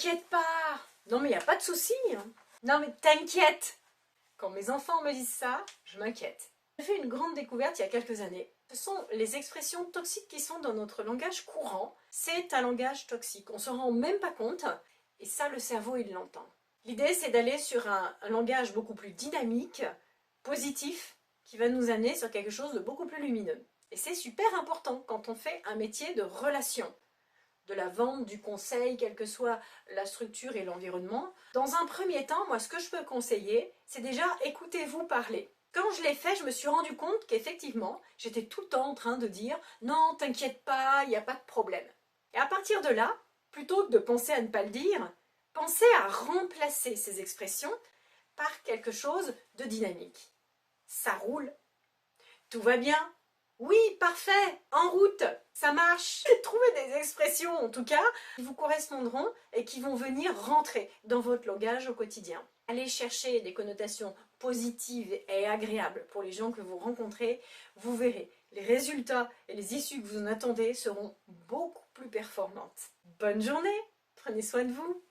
t'inquiète pas. Non mais il n'y a pas de souci. Hein. Non mais t'inquiète. Quand mes enfants me disent ça, je m'inquiète. J'ai fait une grande découverte il y a quelques années. Ce sont les expressions toxiques qui sont dans notre langage courant. C'est un langage toxique. On ne se rend même pas compte. Et ça, le cerveau, il l'entend. L'idée, c'est d'aller sur un langage beaucoup plus dynamique, positif, qui va nous amener sur quelque chose de beaucoup plus lumineux. Et c'est super important quand on fait un métier de relation, de la vente, du conseil, quelle que soit la structure et l'environnement. Dans un premier temps, moi, ce que je peux conseiller, c'est déjà écoutez-vous parler. Quand je l'ai fait, je me suis rendu compte qu'effectivement, j'étais tout le temps en train de dire « Non, t'inquiète pas, il n'y a pas de problème ». Et à partir de là, plutôt que de penser à ne pas le dire, pensez à remplacer ces expressions par quelque chose de dynamique. Ça roule. Tout va bien. Oui, parfait, en route, ça marche. Trouvez des expressions, en tout cas, qui vous correspondront et qui vont venir rentrer dans votre langage au quotidien. Allez chercher des connotations positives et agréables pour les gens que vous rencontrez. Vous verrez, les résultats et les issues que vous en attendez seront beaucoup plus performantes. Bonne journée, prenez soin de vous.